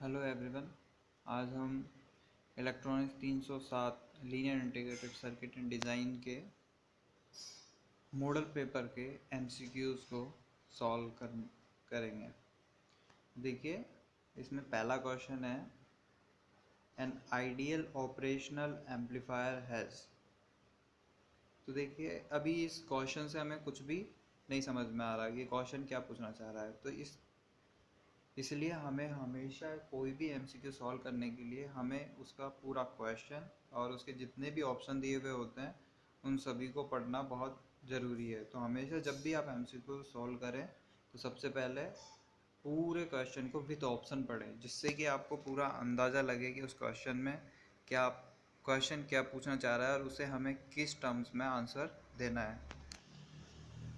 Hello everyone. आज हम electronics 307 linear integrated circuit and design के मॉडल पेपर के एमसीक्यूज़ को सॉल्व करेंगे। देखिए, इसमें पहला क्वेश्चन है, an ideal operational amplifier has. तो देखिए, अभी इस क्वेश्चन से हमें कुछ भी नहीं समझ में आ रहा कि क्वेश्चन क्या पूछना चाह रहा है। तो इसलिए हमें हमेशा कोई भी एमसीक्यू सॉल्व करने के लिए हमें उसका पूरा क्वेश्चन और उसके जितने भी ऑप्शन दिए हुए होते हैं उन सभी को पढ़ना बहुत ज़रूरी है। तो हमेशा जब भी आप एमसीक्यू सॉल्व करें तो सबसे पहले पूरे क्वेश्चन को विद ऑप्शन पढ़ें, जिससे कि आपको पूरा अंदाज़ा लगे कि उस क्वेश्चन में क्वेश्चन क्या पूछना चाह रहा है और उसे हमें किस टर्म्स में आंसर देना है।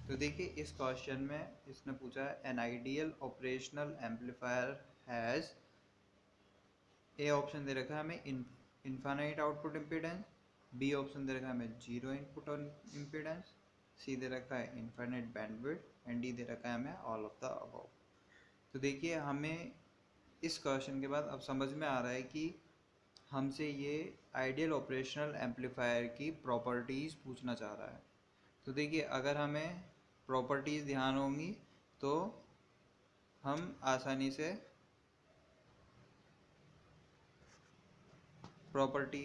तो देखिए, इस क्वेश्चन में इसने पूछा है, an ideal operational amplifier has. A option दे रखा है हमें infinite output impedance, B option दे रखा है हमें जीरो इनपुट इम्पीडेंस, सी दे रखा है इनफाइनाइट बैंडविड्थ एंड डी दे रखा है हमें ऑल ऑफ द अबव। तो देखिए, हमें इस क्वेश्चन के बाद अब समझ में आ रहा है कि हमसे ये आइडियल ऑपरेशनल एम्पलीफायर की प्रॉपर्टीज़ पूछना चाह रहा है। तो देखिए, अगर हमें प्रॉपर्टीज़ ध्यान होंगी तो हम आसानी से प्रॉपर्टी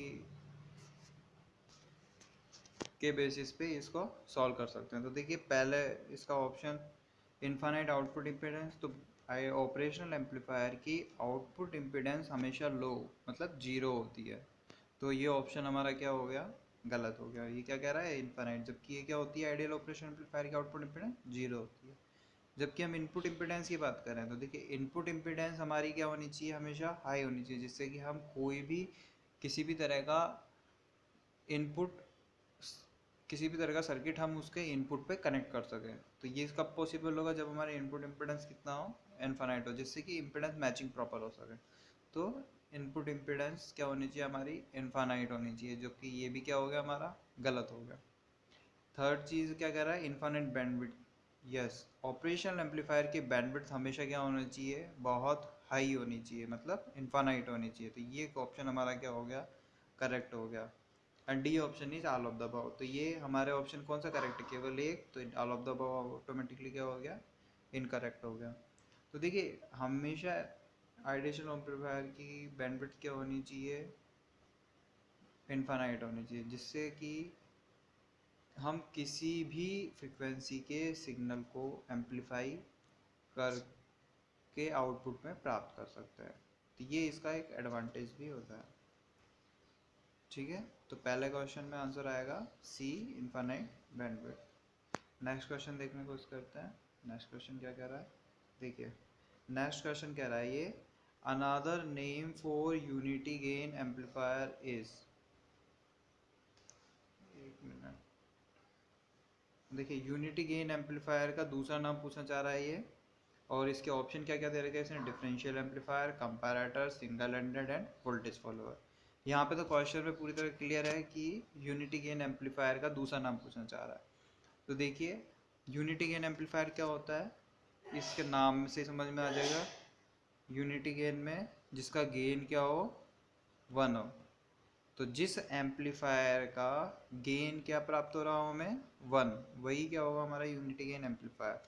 के बेसिस पे इसको सॉल्व कर सकते हैं। तो देखिए, पहले इसका ऑप्शन इनफाइनाइट आउटपुट इम्पीडेंस, तो ऑपरेशनल एम्पलीफायर की आउटपुट इम्पीडेंस हमेशा लो मतलब जीरो होती है। तो ये ऑप्शन हमारा क्या हो गया, गलत हो गया। ये क्या कह रहा है, इनफाइनाइट, जबकि ये क्या होती है, आइडियल ऑपरेशन एम्पलीफायर की आउटपुट इम्पीडेंस जीरो होती है। जबकि हम इनपुट इम्पीडेंस की बात करें तो देखिए, इनपुट इम्पीडेंस हमारी क्या होनी चाहिए, हमेशा हाई होनी चाहिए, जिससे कि हम कोई भी किसी भी तरह का इनपुट किसी भी तरह का सर्किट हम उसके इनपुट पे कनेक्ट कर सकें। तो ये कब पॉसिबल होगा, जब हमारे इनपुट इम्पीडेंस कितना हो, इनफाइनाइट हो, जिससे कि इम्पीडेंस मैचिंग प्रॉपर हो सके। तो इनपुट इम्पीडेंस क्या होनी चाहिए, हमारी इनफाइनाइट होनी चाहिए, जो कि ये भी क्या हो गया, हमारा गलत हो गया। थर्ड चीज़ क्या कह रहा है, infinite bandwidth. Yes, operational amplifier की बैंडविड्थ हमेशा क्या होना चाहिए, बहुत हाई होनी चाहिए, मतलब इनफाइनाइट होनी चाहिए। तो ये ऑप्शन हमारा क्या हो गया, करेक्ट हो गया। And D option is all of the above. तो ये हमारे ऑप्शन कौन सा करेक्ट है, केवल एक, तो all of the above automatically क्या हो गया, इनकरेक्ट हो गया। तो देखिए, हमेशा आइडियल एम्पलीफायर की बैंडविड्थ क्या होनी चाहिए, इनफाइनाइट होनी चाहिए, जिससे कि हम किसी भी फ्रिक्वेंसी के सिग्नल को एम्पलीफाई करके आउटपुट में प्राप्त कर सकते हैं। तो ये इसका एक एडवांटेज भी होता है। ठीक है, तो पहले क्वेश्चन में आंसर आएगा सी, इनफाइनाइट बैंडविड्थ। नेक्स्ट क्वेश्चन देखने की कोशिश करते हैं। नेक्स्ट क्वेश्चन क्या कह रहा है, देखिए, नेक्स्ट क्वेश्चन कह रहा है ये, another name for unity gain amplifier is. एक मिनट, देखिए, यूनिटी गेन एम्पलीफायर का दूसरा नाम पूछना चाह रहा है ये, और इसके ऑप्शन क्या क्या दे रखे हैं इसने, differential amplifier, comparator, single ended end voltage follower. यहाँ पे तो क्वेश्चन में पूरी तरह क्लियर है कि यूनिटी गेन एम्पलीफायर का दूसरा नाम पूछना चाह रहा है। तो देखिए, यूनिटी गेन एम्पलीफायर क्या होता है, इसके नाम से समझ में आ जाएगा। यूनिटी गेन में जिसका गेन क्या हो, 1 हो, तो जिस एम्पलीफायर का गेन क्या प्राप्त हो रहा हो हमें, 1, वही क्या होगा, हमारा यूनिटी गेन एम्पलीफायर।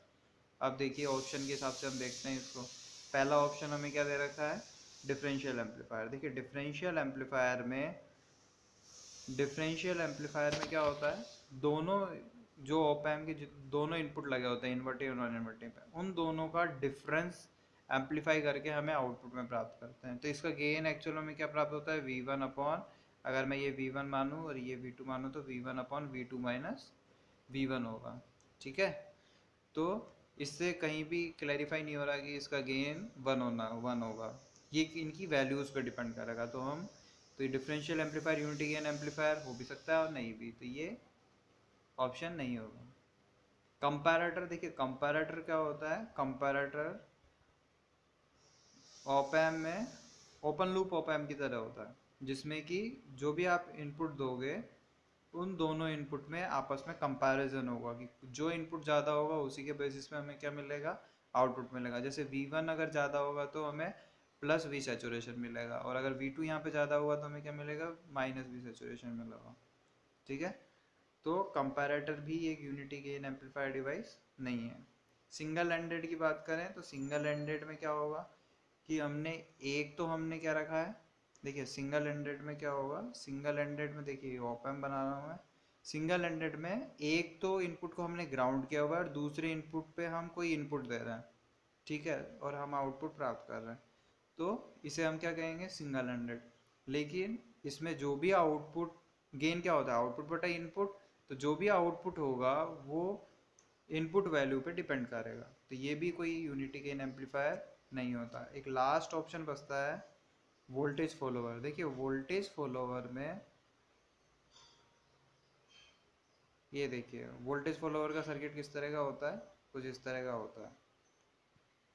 अब देखिए, ऑप्शन के हिसाब से हम देखते हैं इसको। पहला ऑप्शन हमें क्या दे रखा है, डिफरेंशियल एम्पलीफायर। देखिए, डिफरेंशियल एम्पलीफायर में क्या होता है, दोनों जो ऑप एम्प के दोनों इनपुट लगे होते हैं, इन्वर्टिंग और नॉन इन्वर्टिंग पे, उन दोनों का डिफरेंस एम्पलीफाई करके हमें आउटपुट में प्राप्त करते हैं। तो इसका गेन एक्चुअल में क्या प्राप्त होता है, V1 अपॉन, अगर मैं ये V1 मानूँ और ये V2 मानूँ तो V1 upon V2 minus V1 होगा। ठीक है, तो इससे कहीं भी क्लैरिफाई नहीं हो रहा कि इसका गेन 1 होगा, ये इनकी वैल्यूज़ पे डिपेंड करेगा। तो ये differential amplifier unity gain amplifier हो भी सकता है और नहीं भी, तो ये ऑप्शन नहीं होगा। कंपैरेटर, देखिए कंपैरेटर क्या होता है, कंपैरेटर ऑप एम्प में ओपन लूप ऑप एम्प की तरह होता है, जिसमें कि जो भी आप इनपुट दोगे उन दोनों इनपुट में आपस में कंपैरिजन होगा कि जो इनपुट ज़्यादा होगा उसी के बेसिस पे हमें क्या मिलेगा, आउटपुट मिलेगा। जैसे V1 अगर ज़्यादा होगा तो हमें प्लस वी सैचुरेशन मिलेगा, और अगर V2 यहाँ पे ज़्यादा हुआ तो हमें क्या मिलेगा, माइनस वी सैचुरेशन मिलेगा। ठीक है, तो कंपैरेटर भी एक यूनिटी गेन एम्पलीफायर डिवाइस नहीं है। सिंगल एंडेड की बात करें तो सिंगल एंडेड में क्या होगा कि हमने एक तो हमने क्या रखा है, देखिए सिंगल एंडेड में क्या होगा, सिंगल एंडेड में देखिए ऑप एम्प बना रहा हूँ मैं। सिंगल एंडेड में एक तो इनपुट को हमने ग्राउंड किया हुआ है और दूसरे इनपुट पे हम कोई इनपुट दे रहे हैं, ठीक है, और हम आउटपुट प्राप्त कर रहे हैं, तो इसे हम क्या कहेंगे, सिंगल एंडेड। लेकिन इसमें जो भी आउटपुट गेन क्या होता है, आउटपुट बटा इनपुट, तो जो भी आउटपुट होगा वो इनपुट वैल्यू पे डिपेंड करेगा, तो ये भी कोई यूनिटी गेन एम्पलीफायर नहीं होता। एक लास्ट ऑप्शन बचता है वोल्टेज फॉलोवर। देखिए वोल्टेज फॉलोवर में ये देखिए वोल्टेज फॉलोवर का सर्किट किस तरह का होता है, कुछ इस तरह का होता है।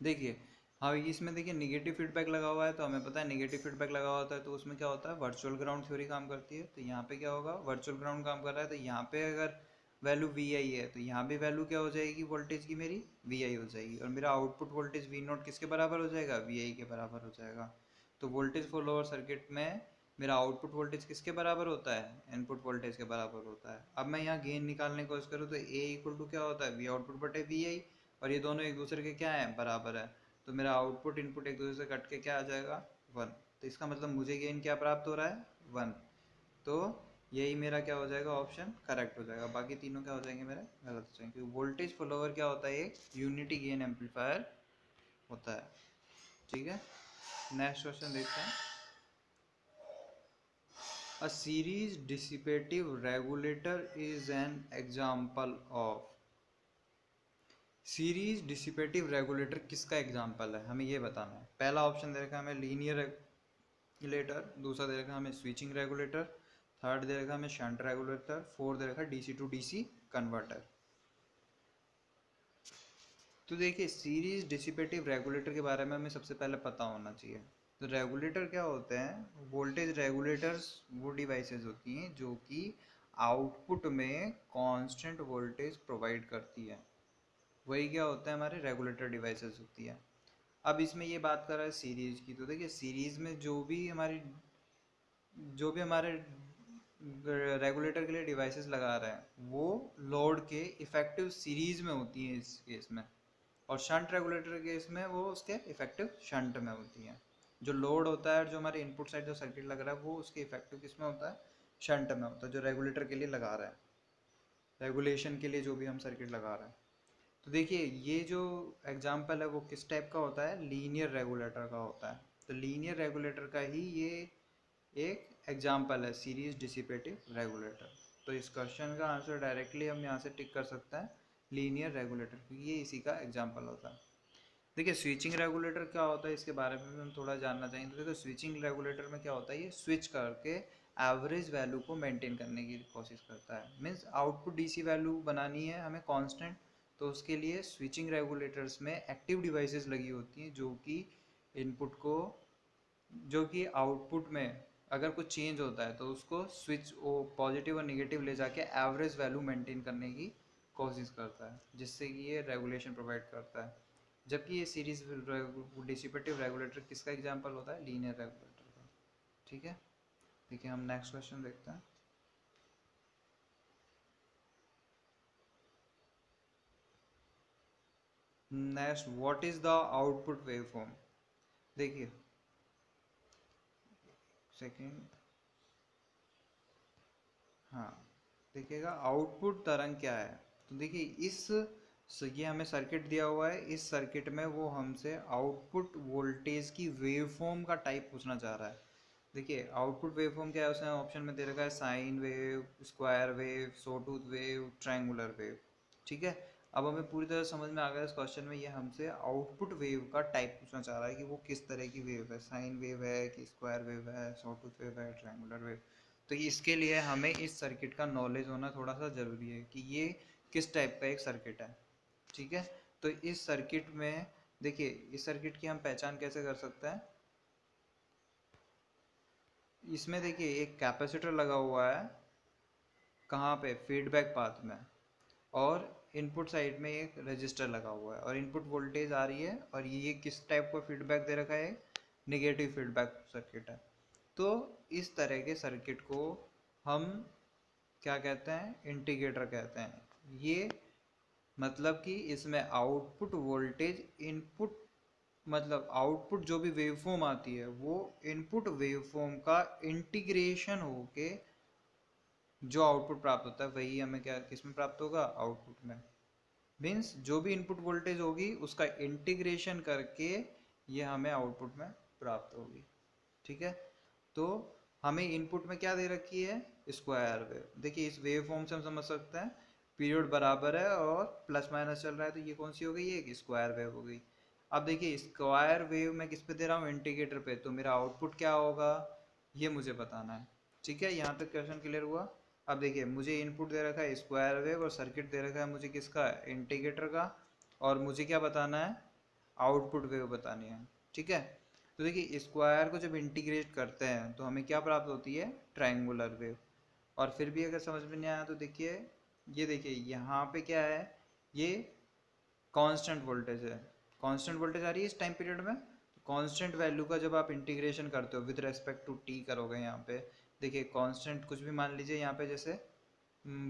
देखिए हाँ, इसमें देखिए निगेटिव फीडबैक लगा हुआ है, तो हमें पता है निगेटिव फीडबैक लगा हुआ होता है तो उसमें क्या होता है, वर्चुअल ग्राउंड थ्योरी काम करती है। तो यहाँ पे क्या होगा, वर्चुअल ग्राउंड काम कर रहा है, तो यहाँ पे अगर वैल्यू वी आई है तो यहाँ भी वैल्यू क्या हो जाएगी वोल्टेज की, मेरी वी आई हो जाएगी, और मेरा आउटपुट वोल्टेज वी नोट किसके बराबर हो जाएगा, वी आई के बराबर हो जाएगा। तो वोल्टेज फॉलोअर सर्किट में मेरा आउटपुट वोल्टेज किसके बराबर होता है, इनपुट वोल्टेज के बराबर होता है। अब मैं यहाँ गेन निकालने की कोशिश करूँ तो ए इक्वल टू क्या होता है, वी आउटपुट बटे वी आई, और ये दोनों एक दूसरे के क्या है, बराबर है। तो मेरा आउटपुट इनपुट एक दूसरे से कट के क्या आ जाएगा, वन। तो इसका मतलब मुझे गेन क्या प्राप्त हो रहा है, वन। तो यही मेरा क्या हो जाएगा, ऑप्शन करेक्ट हो जाएगा, बाकी तीनों क्या हो जाएंगे मेरे गलत हो जाएंगे, क्योंकि वोल्टेज फॉलोवर क्या होता है, एक यूनिटी गेन एम्पलीफायर होता है। ठीक है, नेक्स्ट क्वेश्चन देखते हैं। A series dissipative regulator is an example of। Series dissipative regulator किसका एग्जाम्पल है, हमें ये बताना है। पहला ऑप्शन दे रखा है हमें लीनियर रेगुलेटर, दूसरा दे रखा है हमें स्विचिंग रेगुलेटर, थर्ड दे रखा है हमें शंट रेगुलेटर, फोर्थ दे रखा है डीसी टू डीसी कन्वर्टर। तो देखिए सीरीज डिसिपेटिव रेगुलेटर के बारे में हमें सबसे पहले पता होना चाहिए। तो रेगुलेटर क्या होते हैं, वोल्टेज रेगुलेटर्स वो डिवाइसेस होती हैं जो कि आउटपुट में कांस्टेंट वोल्टेज प्रोवाइड करती है, वही क्या होता है, हमारे रेगुलेटर डिवाइसेस होती है। अब इसमें ये बात कर रहा है सीरीज की, तो देखिए सीरीज में जो भी हमारे रेगुलेटर के लिए डिवाइसेस लगा रहे हैं वो लोड के इफेक्टिव सीरीज में होती हैं इस केस में, और शंट रेगुलेटर के केस में वो उसके इफेक्टिव शंट में होती हैं। जो लोड होता है, जो हमारे इनपुट साइड जो सर्किट लग रहा है वो उसके इफेक्टिव किस में होता है, शंट में होता है, जो रेगुलेटर के लिए लगा रहा है, रेगुलेशन के लिए जो भी हम सर्किट लगा रहे हैं। तो देखिए ये जो एग्जाम्पल है वो किस टाइप का होता है, लीनियर रेगुलेटर का होता है। तो लीनियर रेगुलेटर का ही ये एक एग्जाम्पल है, सीरीज डिसिपेटिव रेगुलेटर। तो इस क्वेश्चन का आंसर डायरेक्टली हम यहाँ से टिक कर सकते हैं, लीनियर रेगुलेटर, क्योंकि ये इसी का एग्जाम्पल होता है। देखिए स्विचिंग रेगुलेटर क्या होता है, इसके बारे में भी हम थोड़ा जानना चाहेंगे। तो देखो स्विचिंग रेगुलेटर में क्या होता है, ये स्विच करके एवरेज वैल्यू को मेंटेन करने की कोशिश करता है। मीन्स आउटपुट डीसी वैल्यू बनानी है हमें कांस्टेंट, तो उसके लिए स्विचिंग रेगुलेटर्स में एक्टिव डिवाइसेस लगी होती हैं जो कि इनपुट को, जो कि आउटपुट में अगर कुछ चेंज होता है तो उसको स्विच वो पॉजिटिव और निगेटिव ले जाके एवरेज वैल्यू मेंटेन करने की कोशिश करता है, जिससे कि ये रेगुलेशन प्रोवाइड करता है। जबकि ये सीरीज डिसिपेटिव रेगुलेटर किसका एग्जांपल होता है, लीनियर रेगुलेटर का। ठीक है, देखिए हम नेक्स्ट क्वेश्चन देखते हैं। Next, what is the output waveform. देखिए सेकेंड, हाँ देखिएगा आउटपुट तरंग क्या है। तो देखिए ये हमें सर्किट दिया हुआ है, इस सर्किट में वो हमसे आउटपुट वोल्टेज की वेवफॉर्म का टाइप पूछना चाह रहा है। देखिए आउटपुट वेवफॉर्म क्या है, उसने ऑप्शन में दे रखा है sine wave, square wave, sawtooth wave, triangular wave. ठीक है, अब हमें पूरी तरह समझ में आ गया इस क्वेश्चन में, ये हमसे आउटपुट वेव का टाइप पूछना चाह रहा है कि वो किस तरह की वेव है, साइन वेव है कि स्क्वायर वेव है, सॉटूथ वेव है, ट्रायंगुलर वेव। तो इसके लिए हमें इस सर्किट का नॉलेज होना थोड़ा सा ज़रूरी है कि ये किस टाइप का एक सर्किट है। ठीक है, तो इस सर्किट में देखिए इस सर्किट की हम पहचान कैसे कर सकते हैं, इसमें देखिए एक कैपेसिटर लगा हुआ है, कहाँ पे, फीडबैक पाथ में, और इनपुट साइड में एक रजिस्टर लगा हुआ है, और इनपुट वोल्टेज आ रही है, और ये किस टाइप का फीडबैक दे रखा है, नेगेटिव फीडबैक सर्किट है। तो इस तरह के सर्किट को हम क्या कहते हैं, इंटीग्रेटर कहते हैं। ये मतलब कि इसमें आउटपुट वोल्टेज इनपुट, मतलब आउटपुट जो भी वेवफॉर्म आती है वो इनपुट वेवफॉर्म का इंटीग्रेशन होके जो आउटपुट प्राप्त होता है वही हमें क्या किस में प्राप्त होगा, आउटपुट में। मीन्स जो भी इनपुट वोल्टेज होगी उसका इंटीग्रेशन करके ये हमें आउटपुट में प्राप्त होगी। ठीक है, तो हमें इनपुट में क्या दे रखी है, स्क्वायर वेव। देखिए इस वेव फॉर्म से हम समझ सकते हैं पीरियड बराबर है और प्लस माइनस चल रहा है, तो ये कौन सी हो गई, एक स्क्वायर वेव हो गई। अब देखिए स्क्वायर वेव मैं किस पे दे रहा हूँ, इंटीग्रेटर पे, तो मेरा आउटपुट क्या होगा ये मुझे बताना है। ठीक है, यहाँ तक क्वेश्चन क्लियर हुआ। अब देखिए मुझे इनपुट दे रखा है स्क्वायर वेव और सर्किट दे रखा है मुझे किसका, इंटीग्रेटर का, और मुझे क्या बताना है, आउटपुट वेव बतानी है। ठीक है, तो देखिए स्क्वायर को जब इंटीग्रेट करते हैं तो हमें क्या प्राप्त होती है, ट्रायंगुलर वेव। और फिर भी अगर समझ में नहीं आया तो देखिए ये देखिए यहाँ पे क्या है, ये कांस्टेंट वोल्टेज है, कांस्टेंट वोल्टेज आ रही है इस टाइम पीरियड में। कांस्टेंट वैल्यू का जब आप इंटीग्रेशन करते हो विद रेस्पेक्ट टू टी करोगे, यहाँ पे देखिए कांस्टेंट कुछ भी मान लीजिए, यहाँ पे जैसे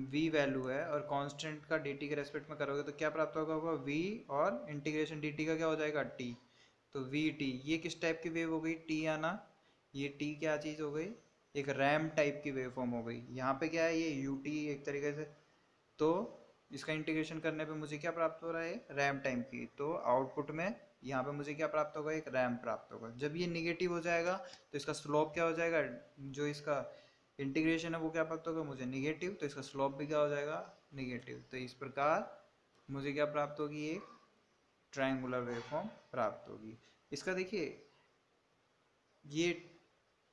v वैल्यू है और कांस्टेंट का dt के रेस्पेक्ट में करोगे तो क्या प्राप्त होगा v, और इंटीग्रेशन dt का क्या हो जाएगा t। तो वी टी ये किस टाइप की वेव हो गई, टी आना, ये टी क्या चीज़ हो गई, एक रैम टाइप की वेव फॉर्म हो गई। यहाँ पे क्या है, ये यू टी एक तरीके से, तो इसका इंटीग्रेशन करने पे मुझे क्या प्राप्त हो रहा है, रैम टाइम की। तो आउटपुट में यहाँ पे मुझे क्या प्राप्त होगा, एक रैम प्राप्त होगा। जब ये निगेटिव हो जाएगा तो इसका स्लोप क्या हो जाएगा, जो इसका इंटीग्रेशन है वो क्या प्राप्त होगा मुझे, निगेटिव, तो इसका स्लोप भी क्या हो जाएगा, निगेटिव। तो इस प्रकार मुझे क्या प्राप्त होगी, एक ट्रायंगुलर वेवफॉर्म प्राप्त होगी। इसका देखिए ये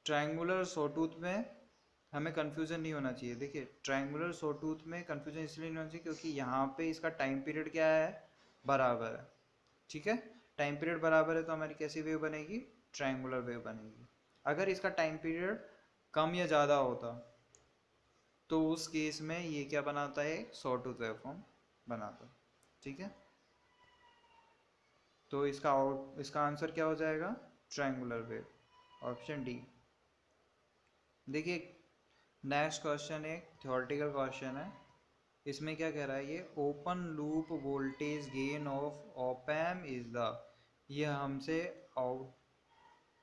ट्रायंगुलर सॉटूथ में हमें कंफ्यूजन नहीं होना चाहिए। देखिए ट्रायंगुलर सॉटूथ में कंफ्यूजन इसलिए नहीं होना चाहिए क्योंकि यहाँ पे इसका टाइम पीरियड क्या है, बराबर है। ठीक है, टाइम पीरियड बराबर है तो हमारी कैसी वेव बनेगी, ट्रायंगुलर वेव बनेगी। अगर इसका टाइम पीरियड कम या ज़्यादा होता तो उस केस में ये क्या बनाता है, सॉटूथ वेवफॉर्म बनाता। ठीक है, तो इसका आंसर क्या हो जाएगा, ट्रायंगुलर वेव, ऑप्शन डी। देखिए नेक्स्ट क्वेश्चन एक थ्योरेटिकल क्वेश्चन है। इसमें क्या कह रहा है, ये open loop voltage gain of op amp is the, ये हमसे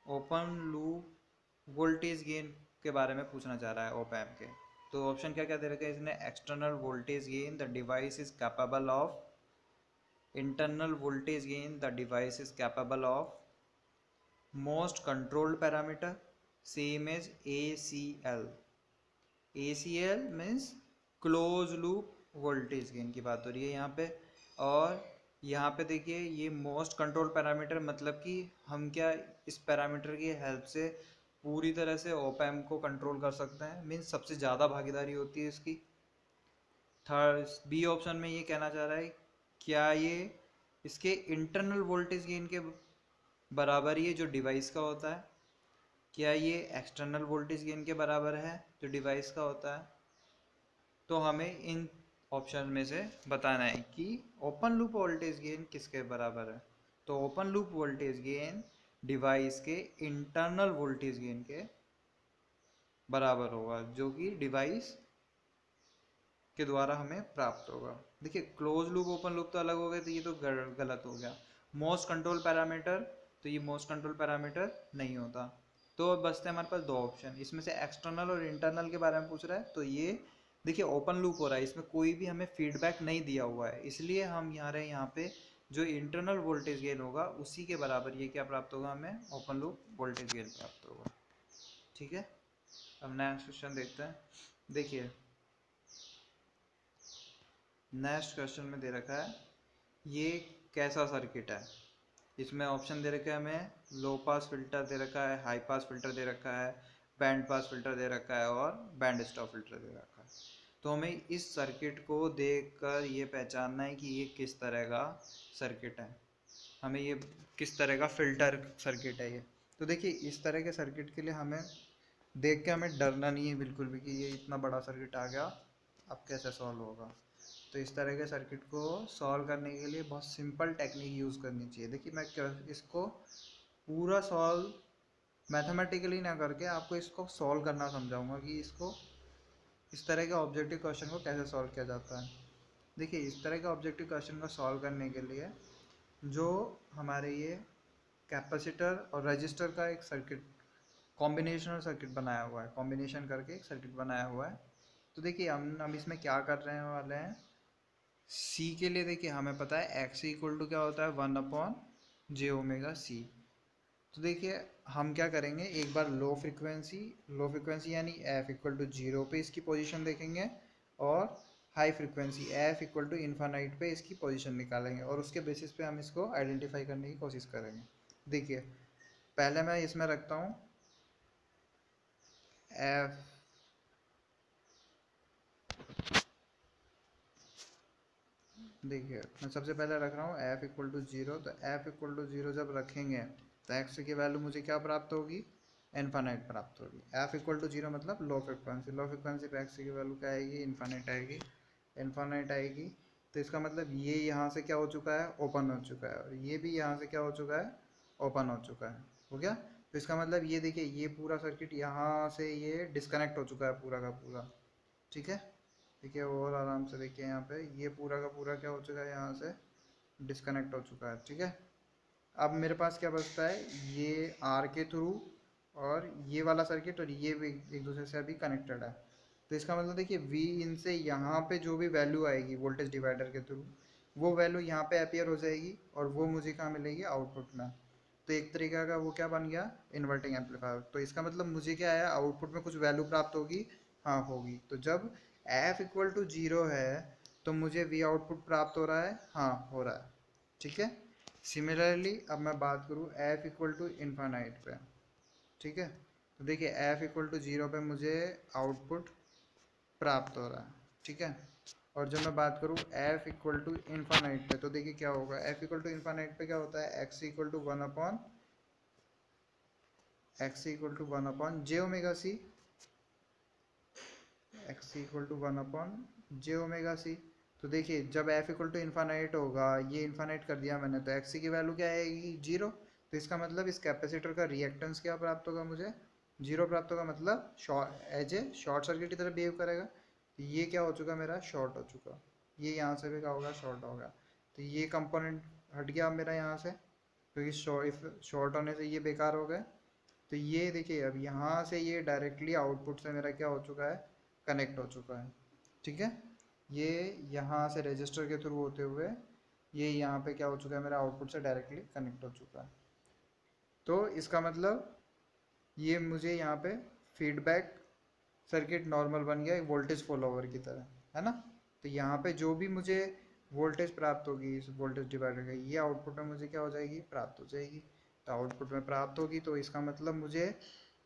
ओपन लूप वोल्टेज गेन के बारे में पूछना चाह रहा है ऑप एम्प के। तो ऑप्शन क्या क्या दे रखा है इसने, external voltage gain the device is capable of, internal voltage gain the device is capable of, most controlled parameter same as ACL, ACL means close loop voltage gain की बात हो रही है यहाँ पे। और यहाँ पे देखिए ये मोस्ट कंट्रोल पैरामीटर, मतलब कि हम क्या इस पैरामीटर की हेल्प से पूरी तरह से ऑप एम्प को कंट्रोल कर सकते हैं, मीन्स सबसे ज़्यादा भागीदारी होती है इसकी। थर्ड बी ऑप्शन में ये कहना चाह रहा है क्या ये इसके इंटरनल वोल्टेज गेन के बराबर ही है जो डिवाइस का होता है, क्या ये एक्सटर्नल वोल्टेज गेन के बराबर है जो डिवाइस का होता है। तो हमें इन ऑप्शन में से बताना है कि ओपन लूप वोल्टेज गेन किसके बराबर है। तो open loop voltage gain device के इंटरनल वोल्टेज गेन के बराबर होगा जो कि डिवाइस के द्वारा हमें प्राप्त होगा। देखिए क्लोज लूप ओपन लूप तो अलग हो गए, तो ये तो गलत हो गया। मोस्ट कंट्रोल पैरामीटर, तो ये मोस्ट कंट्रोल पैरामीटर नहीं होता। तो अब बचते हैं हमारे पास दो ऑप्शन, इसमें से एक्सटर्नल और इंटरनल के बारे में पूछ रहा है। तो ये देखिए ओपन लूप हो रहा है, इसमें कोई भी हमें फीडबैक नहीं दिया हुआ है, इसलिए हम यहाँ पे जो इंटरनल वोल्टेज गेन होगा उसी के बराबर ये क्या प्राप्त होगा, हमें ओपन लूप वोल्टेज गेन प्राप्त होगा। ठीक है, अब नेक्स्ट क्वेश्चन देखते हैं। देखिए नेक्स्ट क्वेश्चन में दे रखा है ये कैसा सर्किट है। इसमें ऑप्शन दे रखा है हमें, लो पास फिल्टर दे रखा है, हाई पास फिल्टर दे रखा है, बैंड पास फिल्टर दे रखा है और बैंड स्टॉप फिल्टर दे रखा है। तो हमें इस सर्किट को देखकर ये पहचानना है कि ये किस तरह का सर्किट है, हमें ये किस तरह का फिल्टर सर्किट है ये। तो देखिए इस तरह के सर्किट के लिए हमें देख के हमें डरना नहीं है बिल्कुल भी कि ये इतना बड़ा सर्किट आ गया अब कैसे सॉल्व होगा। तो इस तरह के सर्किट को सॉल्व करने के लिए बहुत सिंपल टेक्निक यूज़ करनी चाहिए। देखिए मैं इसको पूरा सॉल्व मैथमेटिकली ना करके आपको इसको सॉल्व करना समझाऊंगा कि इसको इस तरह के ऑब्जेक्टिव क्वेश्चन को कैसे सॉल्व किया जाता है। देखिए, इस तरह के ऑब्जेक्टिव क्वेश्चन को सॉल्व करने के लिए जो हमारे ये कैपेसिटर और रजिस्टर का एक सर्किट, कॉम्बिनेशनल सर्किट बनाया हुआ है, कॉम्बिनेशन करके एक सर्किट बनाया हुआ है। तो देखिए हम इसमें क्या कर रहे वाले हैं, सी के लिए देखिए हमें पता है एक्स इक्वल टू क्या होता है 1/j⍵c। तो देखिए हम क्या करेंगे, एक बार लो फ्रिक्वेंसी यानी एफ इक्वल टू 0 पे इसकी पोजीशन देखेंगे, और high frequency F equal to infinite पे इसकी पोजीशन निकालेंगे, और उसके बेसिस पे हम इसको आइडेंटिफाई करने की कोशिश करेंगे। देखिए पहले मैं इसमें रखता हूँ एफ, देखिए मैं सबसे पहले रख रहा हूँ एफ इक्वल टू 0। तो एफ इक्वल टू 0 जब रखेंगे तो एक्स की वैल्यू मुझे क्या प्राप्त होगी, इन्फानाइट प्राप्त होगी। एफ इक्वल टू 0 मतलब लो फ्रिक्वेंसी पे एक्स की वैल्यू क्या आएगी, इन्फानाइट आएगी, इन्फानाइट आएगी। तो इसका मतलब ये यहाँ से क्या हो चुका है, ओपन हो चुका है, और ये भी यहाँ से क्या हो चुका है, ओपन हो चुका है, हो गया। तो इसका मतलब ये देखिए ये पूरा सर्किट यहाँ से ये डिस्कनेक्ट हो चुका है पूरा का पूरा, ठीक है। देखिए और आराम से देखिए यहाँ पे ये पूरा का पूरा क्या हो चुका है, यहाँ से डिस्कनेक्ट हो चुका है, ठीक है। अब मेरे पास क्या बचता है, ये आर के थ्रू और ये वाला सर्किट, और ये भी एक दूसरे से अभी कनेक्टेड है। तो इसका मतलब देखिए वी इन से यहाँ पे जो भी वैल्यू आएगी वोल्टेज डिवाइडर के थ्रू, वो वैल्यू यहाँ पे अपियर हो जाएगी, और वो मुझे कहाँ मिलेगी, आउटपुट में। तो एक तरीका का वो क्या बन गया, इन्वर्टिंग एम्पलीफायर। तो इसका मतलब मुझे क्या आया, आउटपुट में कुछ वैल्यू प्राप्त होगी, हाँ होगी। तो जब एफ इक्वल टू 0 है तो मुझे वी आउटपुट प्राप्त हो रहा है, हाँ हो रहा है, ठीक है। सिमिलरली अब मैं बात करूँ एफ इक्वल टू इन्फानाइट पे, ठीक है। तो देखिए एफ इक्वल टू 0 पे मुझे आउटपुट प्राप्त हो रहा है, ठीक है। और जब मैं बात करूँ एफ इक्वल टू इन्फानाइट पे, तो देखिए क्या होगा, एफ इक्वल टू इन्फानाइट पे क्या होता है, X equal to one upon J omega C, X equal to 1/j⍵c। तो देखिए जब f इक्वल टू इन्फानाइट होगा, ये इन्फानाइट कर दिया मैंने, तो x की वैल्यू क्या आएगी, 0। तो इसका मतलब इस कैपेसिटर का रिएक्टेंस क्या प्राप्त होगा, मुझे 0 प्राप्त होगा, मतलब एज ए शॉर्ट सर्किट की तरह बिहेव करेगा। तो ये क्या हो चुका मेरा, शॉर्ट हो चुका, ये यहाँ से भी क्या होगा, शॉर्ट होगा। तो ये कंपोनेंट हट गया मेरा यहाँ से, क्योंकि शॉर्ट होने से ये बेकार हो गए। तो ये देखिए अब यहाँ से ये डायरेक्टली आउटपुट से मेरा क्या हो चुका है, कनेक्ट हो चुका है, ठीक है। ये यहाँ से रजिस्टर के थ्रू होते हुए ये यहाँ पे क्या हो चुका है, मेरा आउटपुट से डायरेक्टली कनेक्ट हो चुका है। तो इसका मतलब ये मुझे यहाँ पे फीडबैक सर्किट नॉर्मल बन गया, एक वोल्टेज फॉलोवर की तरह, है ना। तो यहाँ पे जो भी मुझे वोल्टेज प्राप्त होगी इस वोल्टेज डिवाइडर का, ये आउटपुट में मुझे क्या हो जाएगी, प्राप्त हो जाएगी। तो आउटपुट में प्राप्त होगी, तो इसका मतलब मुझे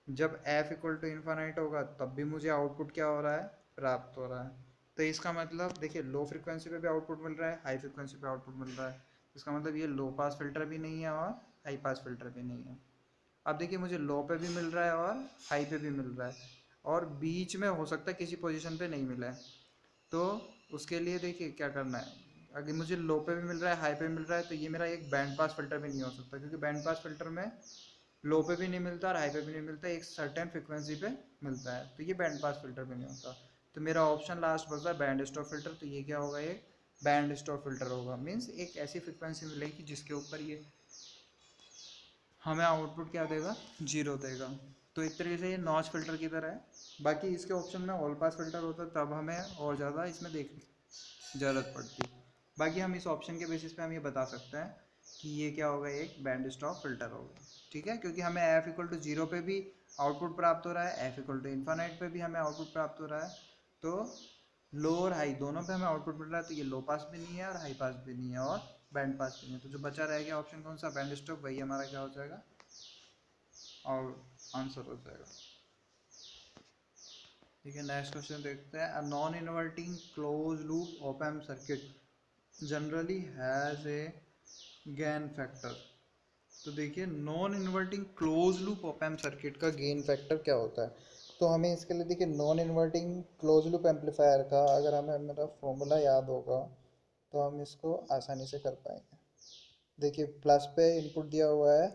जब f इक्वल टू इन्फानाइट होगा तब भी मुझे आउटपुट क्या हो रहा है, प्राप्त हो रहा है। तो इसका मतलब देखिए लो फ्रिक्वेंसी पे भी आउटपुट मिल रहा है, हाई फ्रिक्वेंसी पे आउटपुट मिल रहा है। इसका मतलब ये लो पास फिल्टर भी नहीं है और हाई पास फिल्टर भी नहीं है। अब देखिए मुझे लो पे भी मिल रहा है और हाई पे भी मिल रहा है, और बीच में हो सकता है किसी पोजीशन पे नहीं मिला है। तो उसके लिए देखिए क्या करना है, अगर मुझे लो पे भी मिल रहा है, हाई पे भी मिल रहा है, तो ये मेरा एक बैंड पास फिल्टर भी नहीं हो सकता, क्योंकि बैंड पास फिल्टर में लो पे भी नहीं मिलता और हाई पे भी नहीं मिलता, एक सर्टेन फ्रिक्वेंसी पे मिलता है। तो ये बैंड पास फिल्टर भी नहीं होता। तो मेरा ऑप्शन लास्ट बचता है बैंड स्टॉप फिल्टर। तो ये क्या होगा, ये बैंड स्टॉप फिल्टर होगा, मीन्स एक ऐसी फ्रिक्वेंसी मिलेगी जिसके ऊपर ये हमें आउटपुट क्या देगा, 0 देगा। तो एक तरीके से ये नॉच फिल्टर की तरह है। बाकी इसके ऑप्शन में ऑल पास फिल्टर होता तब हमें और ज़्यादा इसमें देखने की ज़रूरत पड़ती। बाकी हम इस ऑप्शन के बेसिस पे हम ये बता सकते हैं कि ये क्या होगा, एक बैंड स्टॉप फिल्टर होगा, ठीक है। क्योंकि हमें एफ इक्वल टू 0 पे भी आउटपुट प्राप्त हो रहा है, एफ इक्वल टू इन्फानाइट पे भी हमें आउटपुट प्राप्त हो रहा है। तो लो और हाई दोनों पे हमें आउटपुट मिल रहा है। तो ये लो पास भी नहीं है और हाई पास भी नहीं है और बैंड पास भी नहीं है। तो जो बचा रह गया ऑप्शन कौन सा, बैंड स्टॉप, वही हमारा क्या हो जाएगा, और आंसर हो जाएगा। ठीक है, नेक्स्ट क्वेश्चन देखते हैं। A non inverting close loop op amp circuit generally has a gain factor. तो देखिए non inverting close loop op amp circuit का गेन फैक्टर क्या होता है। तो हमें इसके लिए देखिए non inverting close loop amplifier का अगर हमें मेरा फॉर्मूला याद होगा तो हम इसको आसानी से कर पाएंगे। देखिए प्लस पे इनपुट दिया हुआ है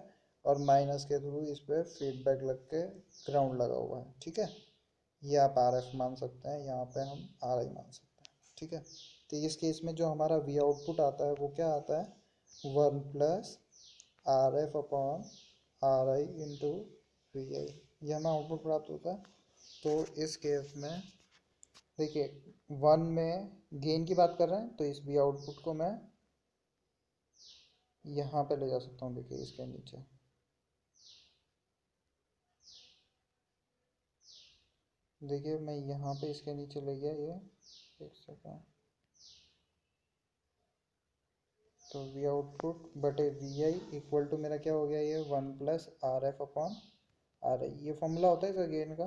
और माइनस के थ्रू इस पर फीडबैक लग के ग्राउंड लगा हुआ है, ठीक है। ये आप आर एफ मान सकते हैं, यहाँ पे हम आर आई मान सकते हैं, ठीक है। तो इस केस में जो हमारा वी आउटपुट आता है वो क्या आता है, 1 + R F upon R I into V I, ये हमें आउटपुट प्राप्त होता है। तो इस केस में देखिए 1 में गेन की बात कर रहे हैं, तो इस वी आउटपुट को मैं यहाँ पे ले जा सकता हूँ, देखिए इसके नीचे, देखिए मैं यहाँ पे इसके नीचे ले गया ये, एक सेकेंड, तो वी आउटपुट बटे वी आई इक्वल टू मेरा क्या हो गया, ये 1 + आर एफ अपॉन आर आई, ये फॉर्मूला होता है इसका गेन का।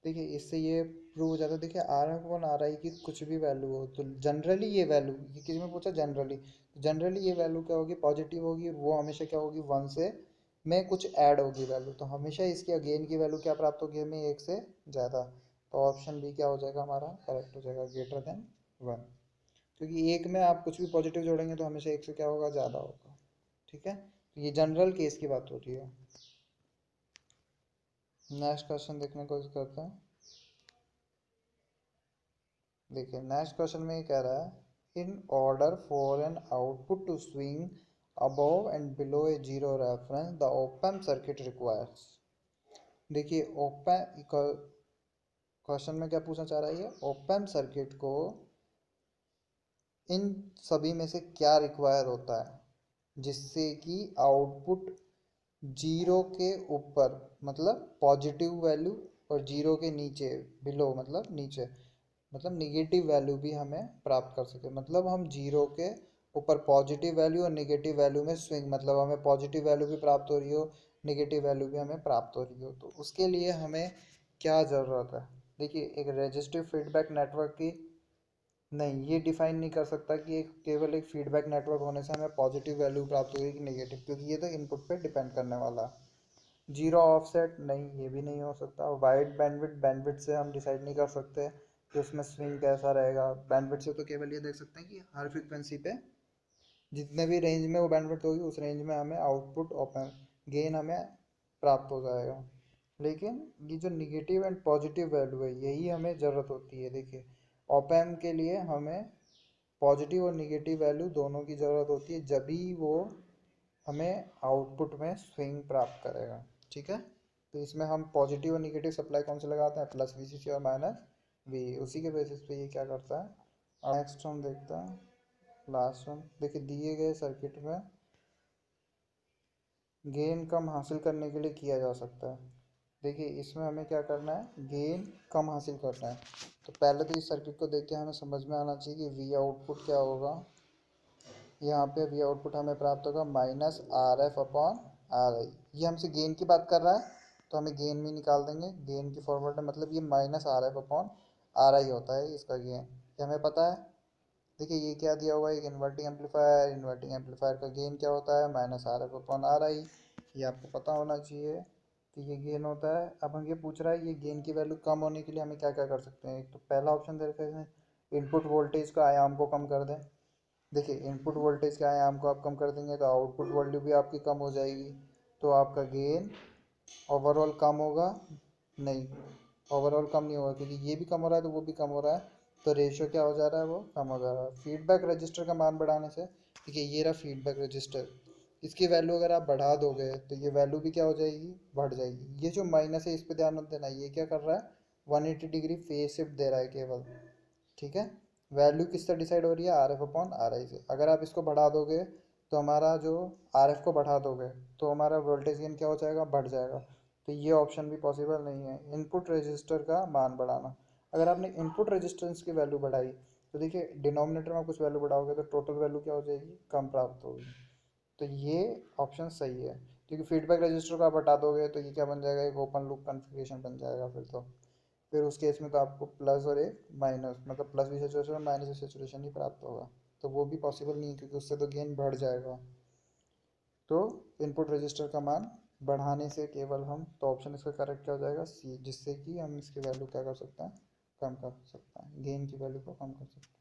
देखिए इससे ये प्रूव हो जाता है। देखिए आर एफ अपॉन आर आई की कुछ भी वैल्यू हो तो जनरली ये वैल्यू, ये किसी में पूछा जनरली ये वैल्यू क्या होगी, पॉजिटिव होगी, वो हमेशा क्या होगी, 1 से में कुछ ऐड होगी वैल्यू, तो हमेशा इसकी अगेन की वैल्यू क्या प्राप्त होगी हमें, 1 से ज़्यादा। तो ऑप्शन बी क्या हो जाएगा हमारा, करेक्ट हो जाएगा, > 1, क्योंकि एक में आप कुछ भी पॉजिटिव जोड़ेंगे तो हमेशा एक से क्या होगा, ज़्यादा होगा, ठीक है। तो ये जनरल केस की बात हो रही है। नेक्स्ट क्वेश्चन देखने की कोशिश करते हैं। देखिए नेक्स्ट क्वेश्चन में ये कह रहा है, in order for an output to swing above and below a zero reference the open circuit requires. देखिए ओपन क्वेश्चन में क्या पूछना चाह रहा है, ये ओपन सर्किट को इन सभी में से क्या रिक्वायर होता है जिससे कि आउटपुट जीरो के ऊपर मतलब पॉजिटिव वैल्यू और जीरो के नीचे बिलो मतलब नीचे मतलब निगेटिव वैल्यू भी हमें प्राप्त कर सके, मतलब हम जीरो के ऊपर पॉजिटिव वैल्यू और निगेटिव वैल्यू में स्विंग, मतलब हमें पॉजिटिव वैल्यू भी प्राप्त हो रही हो, निगेटिव वैल्यू भी हमें प्राप्त हो रही हो, तो उसके लिए हमें क्या ज़रूरत है। देखिए एक रेजिस्टिव फीडबैक नेटवर्क की नहीं, ये डिफाइन नहीं कर सकता कि एक केवल एक फीडबैक नेटवर्क होने से हमें पॉजिटिव वैल्यू प्राप्त होगी कि नेगेटिव, क्योंकि ये तो इनपुट पे डिपेंड करने वाला है। जीरो ऑफसेट नहीं, ये भी नहीं हो सकता। वाइड बैंडविड्थ से हम डिसाइड नहीं कर सकते कि उसमें स्विंग कैसा रहेगा। बैंडविड्थ से तो केवल ये देख सकते हैं कि हर फ्रिक्वेंसी पे जितने भी रेंज में वो बैंडविड्थ होगी उस रेंज में हमें आउटपुट ओपन गेन हमें प्राप्त हो जाएगा। लेकिन ये जो निगेटिव एंड पॉजिटिव वैल्यू है यही हमें ज़रूरत होती है। देखिए ऑप एम्प के लिए हमें पॉजिटिव और निगेटिव वैल्यू दोनों की ज़रूरत होती है, जब भी वो हमें आउटपुट में स्विंग प्राप्त करेगा, ठीक है। तो इसमें हम पॉजिटिव और निगेटिव सप्लाई कौन से लगाते हैं, प्लस वीसीसी और माइनस वी, उसी के बेसिस पे ये क्या करता है। नेक्स्ट हम देखते हैं लास्ट वन। देखिए दिए गए सर्किट में गेन कम हासिल करने के लिए किया जा सकता है। देखिए इसमें हमें क्या करना है, गेन कम हासिल करना है। तो पहले तो इस सर्किट को देख के हमें समझ में आना चाहिए कि वी आउटपुट क्या होगा। यहाँ पे वी आउटपुट हमें प्राप्त होगा minus are F upon R आई। ये हमसे गेन की बात कर रहा है तो हमें गेन भी निकाल देंगे। गेन की फॉर्मूला में मतलब ये minus are F upon R आई होता है इसका गेन, ये हमें पता है। देखिए ये क्या दिया हुआ है, एक इन्वर्टिंग एम्पलीफायर का गेन क्या होता है, minus are F upon R आई, ये आपको पता होना चाहिए कि ये गेन होता है। अब हम ये पूछ रहा है ये गेन की वैल्यू कम होने के लिए हमें क्या क्या कर सकते हैं। एक तो पहला ऑप्शन दे रखा है इनपुट वोल्टेज का आयाम को कम कर दें। देखिए इनपुट वोल्टेज के आयाम को आप कम कर देंगे तो आउटपुट वैल्यू भी आपकी कम हो जाएगी, तो आपका गेन ओवरऑल कम होगा। नहीं, ओवरऑल कम नहीं होगा क्योंकि ये भी कम हो रहा है तो वो भी कम हो रहा है, तो रेशियो क्या हो जा रहा है, वो कम हो जा रहा है। फीडबैक रजिस्टर का मान बढ़ाने से, देखिए ये रहा फीडबैक रजिस्टर, इसकी वैल्यू अगर आप बढ़ा दोगे तो ये वैल्यू भी क्या हो जाएगी, बढ़ जाएगी। ये जो माइनस है इस पर ध्यान मत देना, ये क्या कर रहा है, 180 डिग्री फेज शिफ्ट दे रहा है केवल, ठीक है। वैल्यू किससे डिसाइड हो रही है, आर एफ अपॉन आर आई से। अगर आप इसको बढ़ा दोगे तो हमारा जो आर एफ को बढ़ा दोगे तो हमारा वोल्टेज गेन क्या हो जाएगा, बढ़ जाएगा। तो ये ऑप्शन भी पॉसिबल नहीं है। इनपुट रजिस्टर का मान बढ़ाना, अगर आपने इनपुट रजिस्टेंस की वैल्यू बढ़ाई तो देखिए डिनोमिनेटर में कुछ वैल्यू बढ़ाओगे तो टोटल वैल्यू क्या हो जाएगी, कम प्राप्त होगी। तो ये ऑप्शन सही है, क्योंकि फीडबैक रजिस्टर को आप हटा दोगे तो ये क्या बन जाएगा, एक ओपन लूप कॉन्फ़िगरेशन बन जाएगा। फिर उस केस में तो आपको प्लस और एक माइनस, मतलब प्लस भी सेचुरेशन और माइनस भी सेचुरेशन ही प्राप्त होगा, तो वो भी पॉसिबल नहीं है क्योंकि उससे तो गेन बढ़ जाएगा। तो इनपुट रजिस्टर का मान बढ़ाने से केवल हम, तो ऑप्शन इसका करेक्ट क्या हो जाएगा, सी, जिससे कि हम इसकी वैल्यू क्या कर सकते हैं, कम कर सकते हैं, गेन की वैल्यू को कम कर सकते हैं।